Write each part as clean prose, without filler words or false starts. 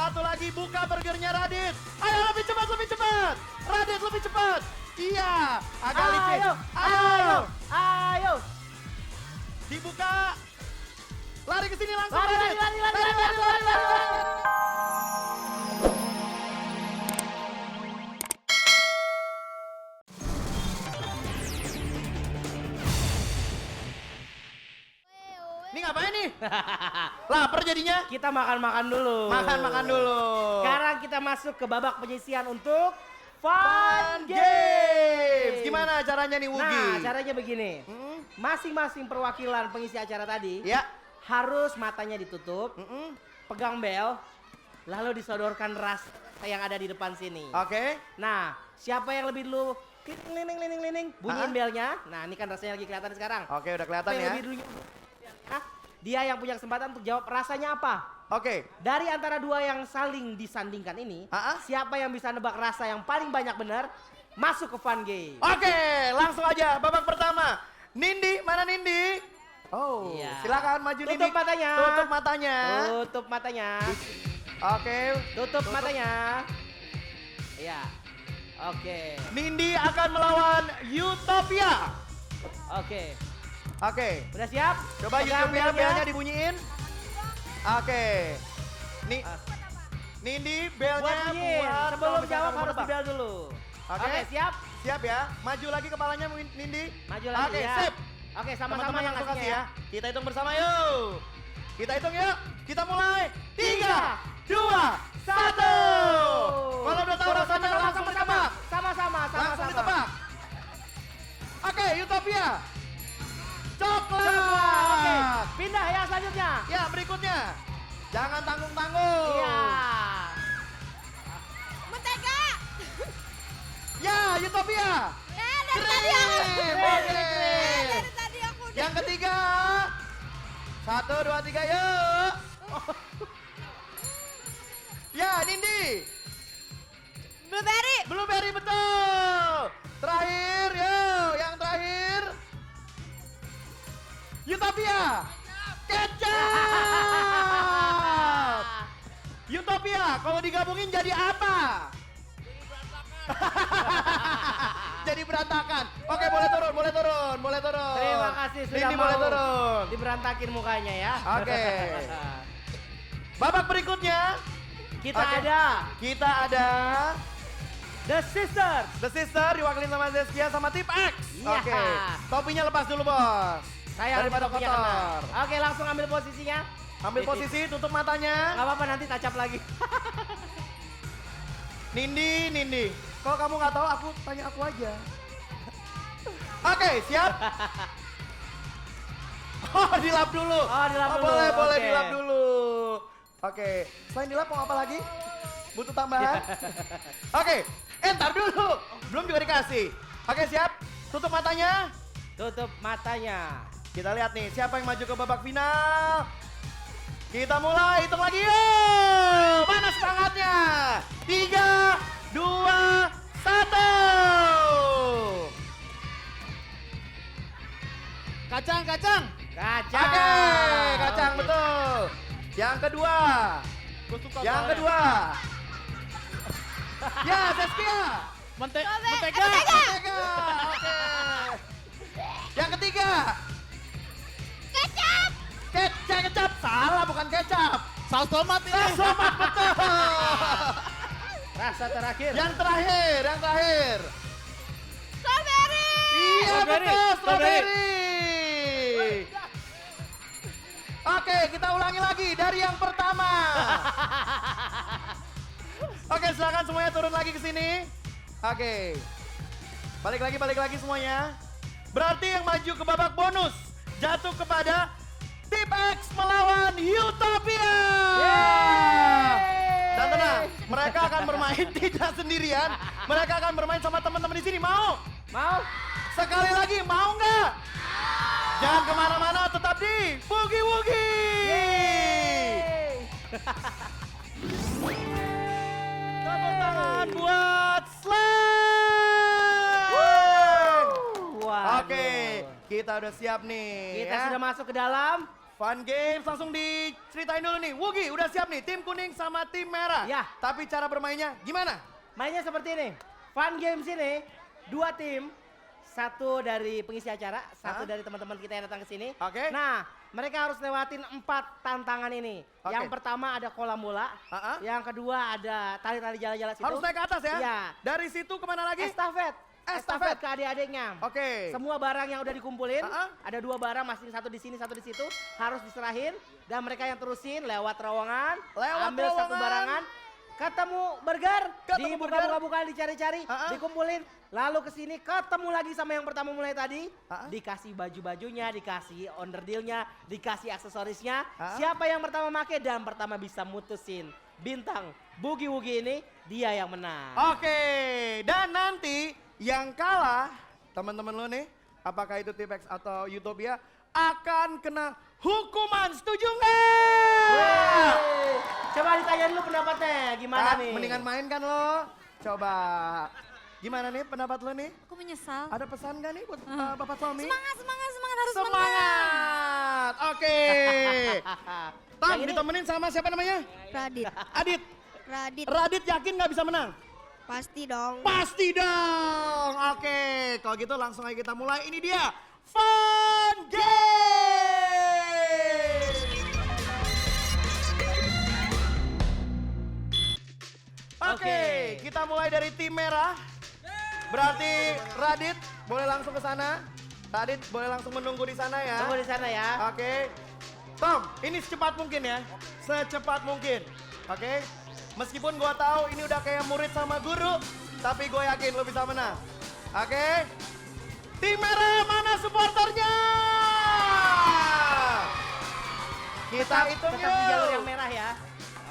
Satu lagi buka burgernya Radit. Ayo lebih cepat, lebih cepat. Radit lebih cepat. Iya, agak licin. Ayo. Dibuka. Lari ke sini langsung Lari. Radit. Ini ngapain nih? Lapar jadinya? Kita makan-makan dulu. Makan dulu. Sekarang kita masuk ke babak penyisian untuk Fun Fun Games. Games. Gimana caranya nih Wugi? Nah, caranya begini. Masing-masing perwakilan pengisi acara tadi Ya. harus matanya ditutup, pegang bel, lalu disodorkan ras yang ada di depan sini. Oke. Nah, siapa yang lebih dulu lining, bunyiin belnya. Nah, ini kan rasanya lagi kelihatan sekarang. Oke, udah kelihatan Siapa yang ya. lebih dulu dia yang punya kesempatan untuk jawab rasanya apa. Oke. Dari antara dua yang saling disandingkan ini, siapa yang bisa nebak rasa yang paling banyak benar, masuk ke Fun Game. Oke, langsung aja babak pertama. Nindi, mana Nindi? Oh, Iya. silakan maju Nindi. Tutup matanya. Tutup matanya. Tutup matanya. Oke. Tutup matanya. Iya. Oke. Nindi akan melawan Utopia. Oke. Oke. Udah siap? Coba Pegang Utopia belnya. belnya dibunyiin. Oke. Nindi belnya Buat bunyiin. buat kalau Sebelum misalkan jawab kamu harus nebak. dibel dulu. Oke. Oke, siap? Siap ya. Maju lagi kepalanya Nindi. Maju lagi Oke, ya. sip. Oke, sama-sama Teman-teman yang langsung kasihnya kasih ya. Kita hitung bersama yuk. Kita hitung yuk. Kita mulai. 3, 2, 1. Kalau udah tahu rasanya langsung ditebak. Sama-sama. Langsung ditebak. Oke, Utopia. Coklat. Oke, pindah ya selanjutnya. Ya, berikutnya. Jangan tanggung-tanggung. Iya. Mentega. Ya, Utopia. Ya, dari tadi aku. Oke. Dari tadi aku. Yang ketiga. 1, 2, 3, yuk. Ya, Nindi. Blueberry. Blueberry betul. Terakhir, yuk. Yang terakhir. Utopia. Kecap. Utopia, kalau digabungin jadi apa? Jadi berantakan. Oke, boleh turun. Terima kasih sudah Nindi mau boleh turun. diberantakin mukanya ya. Oke. Babak berikutnya Kita Oke. ada ada The Sisters. The Sister diwakilin sama Zeskia sama Tip X. Iya. Oke. Topinya lepas dulu, Bos. Saya Daripada harus topinya kena. kotor. Oke, langsung ambil posisinya. Ambil posisi, tutup matanya. Gak apa-apa, nanti tacap lagi. Nindi. Kalau kamu nggak tahu, aku tanya aku aja. Oke, siap? Oh, dilap dulu. Oh, dilap dulu, Boleh oke. dilap dulu. Oke, selain dilap mau apa lagi? Butuh tambahan? Oke, ntar dulu. Belum juga dikasih. Oke, siap? Tutup matanya. Tutup matanya. Kita lihat nih, siapa yang maju ke babak final. Kita mulai, hitung lagi yuk. Mana semangatnya? 3, 2, 1. Kacang. Kacang. Oke, kacang betul. Yang kedua. Yang kedua. Ya, Zeskia. Mentega. Mentega. Oke. Yang ketiga. Kecap. Kecap. Salah, bukan kecap. Saus tomat ini. Saus tomat betul. Rasa terakhir. Yang terakhir. Strawberry. Iya Strawberry. betul, strawberry. Oke, kita ulangi lagi dari yang pertama. Oke, silakan semuanya turun lagi ke sini. Oke. Balik lagi semuanya. Berarti yang maju ke babak bonus jatuh kepada Tip X melawan Utopia. Dan tenang, mereka akan bermain tidak sendirian. Mereka akan bermain sama teman-teman di sini. Mau? Mau? Sekali lagi, mau nggak? Jangan kemana-mana, tetap di Boogie Woogie. Tepuk tangan buat Slang. Waduh. Oke, kita udah siap nih. Kita ya. sudah masuk ke dalam Fun Games langsung diceritain dulu nih. Wugi udah siap nih, tim kuning sama tim merah. Ya. Tapi cara bermainnya gimana? Mainnya seperti ini. Fun Games ini 2 tim. Satu dari pengisi acara, satu dari teman-teman kita yang datang ke sini. Oke. Nah, mereka harus lewatin 4 tantangan ini. Oke. Yang pertama ada kolam bola. Yang kedua ada tali-tali jala-jala situ. Harus naik ke atas ya? Iya. Dari situ kemana lagi? Estafet. Estafet. Ke adik-adiknya. Oke. Semua barang yang udah dikumpulin, ada 2 barang, masing satu di sini, satu di situ, harus diserahin. Dan mereka yang terusin lewat terowongan, ambil satu barangan, ketemu burger, dibuka-buka, dicari-cari, dikumpulin, lalu kesini ketemu lagi sama yang pertama mulai tadi, dikasih baju-bajunya, dikasih onderdilnya, dikasih aksesorisnya. Siapa yang pertama make dan pertama bisa mutusin bintang Boogie-Woogie ini, dia yang menang. Oke, dan nanti yang kalah, teman-teman lo nih, apakah itu Tipex atau Utopia, akan kena hukuman, setuju nggak? Coba ditanyain lu pendapatnya, gimana nih? Mendingan main kan lo? Coba. Gimana nih pendapat lo nih? Aku menyesal. Ada pesan gak nih buat bapak suami? Semangat, semangat, semangat, harus Semangat! Oke. Tom, Yang ini- ditemenin sama siapa namanya? Radit, Adit. Radit, Radit yakin gak bisa menang? pasti dong. Pasti dong. Oke, kalau gitu langsung aja kita mulai. Ini dia Fun Game. Oke, kita mulai dari tim merah. Berarti Radit boleh langsung ke sana. Radit boleh langsung menunggu di sana ya. Tunggu di sana ya. Oke. Tom, ini secepat mungkin ya. Secepat mungkin. Oke. Meskipun gua tahu ini udah kayak murid sama guru, tapi gue yakin lo bisa menang. Oke. Tim merah mana supporternya? Kita hitung Tetap di jalur yang yuk. merah ya.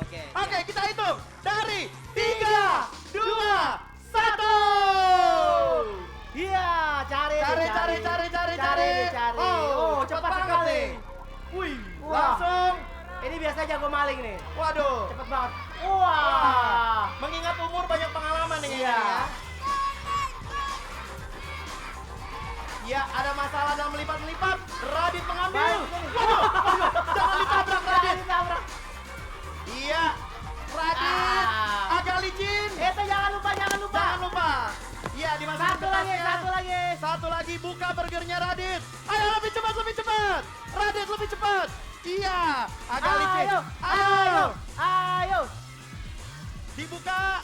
Oke. Oke, kita hitung dari 3, 2, 1. Iya, cari. Cari. Oh, cepat banget sekali. nih. Wih, Wah. langsung. Ini biasa jago maling nih. Waduh. Cepet banget. Wah. Mengingat umur banyak pengalaman nih Iya. kayaknya ya. Ya, ada masalah dalam melipat-melipat. Radit mengambil. Baik, ini. Waduh, jangan ditabrak Radit. Ditabrak. Iya, Radit agak licin. Itu jangan lupa. Jangan lupa. Iya, dimasukin Satu lagi, kertasnya. satu lagi. Satu lagi, buka burgernya Radit. Ayo lebih cepat. Radit lebih cepat. Iya, agak licin. Ayo. Dibuka.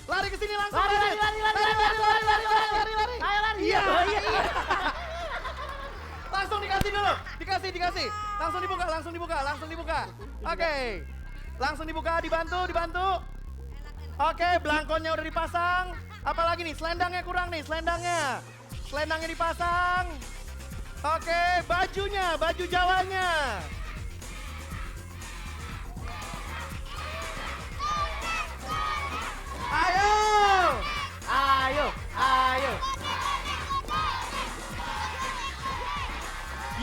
Lari ke sini langsung Lari. Radit. Lari. Ayo lari. Iya. Langsung dikasih dulu. Dikasih. Langsung dibuka. Oke. Langsung dibuka, dibantu. Oke, belangkonnya udah dipasang. Apalagi nih, selendangnya kurang nih, selendangnya dipasang. Oke, baju Jawanya. Ayo.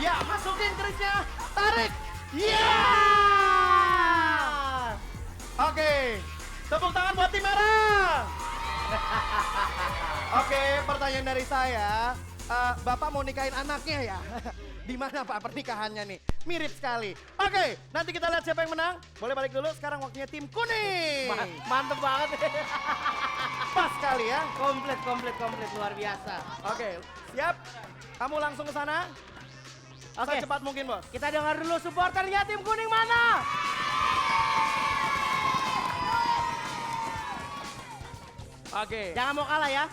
Ya, masukin kerisnya. Tarik. Ya. Oke. Tepuk tangan buat tim merah. Oke, pertanyaan dari saya. Bapak mau nikahin anaknya ya? Di mana Pak pernikahannya nih? Mirip sekali. Oke, nanti kita lihat siapa yang menang. Boleh balik dulu, sekarang waktunya tim kuning. Mantep banget. Pas sekali ya. Komplit luar biasa. Oke, siap? Kamu langsung ke sana? Oke. Secepat mungkin, Bos. Kita dengar dulu supporternya tim kuning mana? Oke. Jangan mau kalah ya.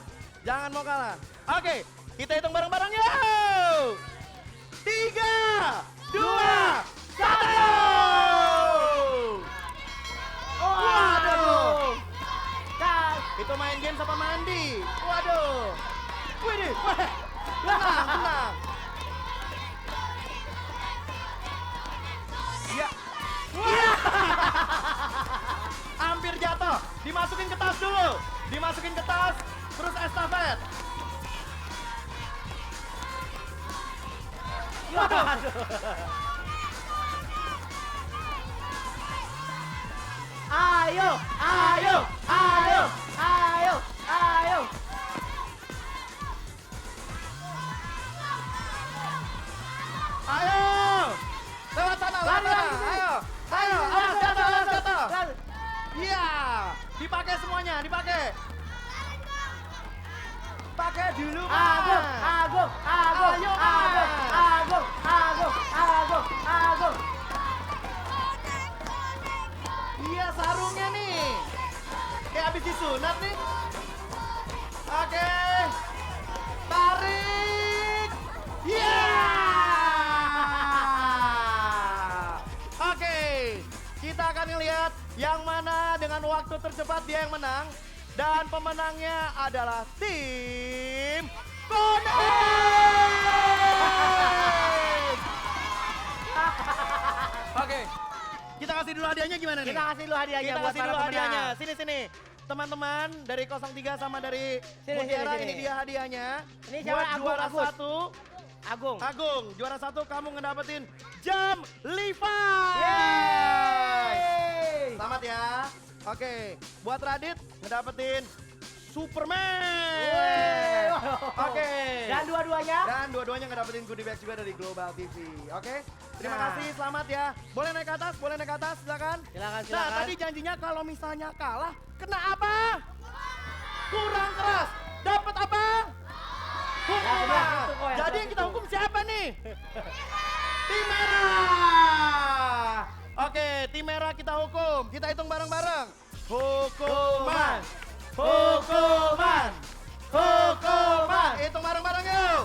Jangan mau kalah. Oke, kita hitung bareng-bareng yuk. 3, 2, 1. Waduh. Itu main game apa mandi? Waduh. Widih. Tenang. Ya. Wah. Hampir jatuh. Dimasukin ke tas dulu. Terus estafet. Ayo. Ayo. Yang mana dengan waktu tercepat dia yang menang. Dan pemenangnya adalah tim Bonus. Oke, kita kasih dulu hadiahnya gimana nih? Kita kasih dulu hadiahnya Kita buat kasih para dulu pemenang. hadiahnya. Sini. Teman-teman dari 03 sama dari Sini, Mutiara, sini. ini dia hadiahnya. Ini siapa? Buat Agung, juara Agus. 1. Agung. Agung, juara 1 kamu ngedapetin jam Levi's. Yeay. Selamat ya. Oke, buat Radit ngedapetin Superman. Yeay. Oke. Dan dua-duanya? Dan dua-duanya ngedapetin goodie bag juga dari Global TV. Oke. Terima Nah. kasih, selamat ya. Boleh naik ke atas, silakan. Silakan, Nah, silakan. tadi janjinya kalau misalnya kalah, kena apa? Kurang keras. Dapat apa? Hukuman. Nah, itu kok yang Jadi yang kita itu. hukum siapa nih? Tim merah. Oke, tim merah kita hukum. Kita hitung bareng-bareng. Hukuman. Hitung bareng-bareng yuk.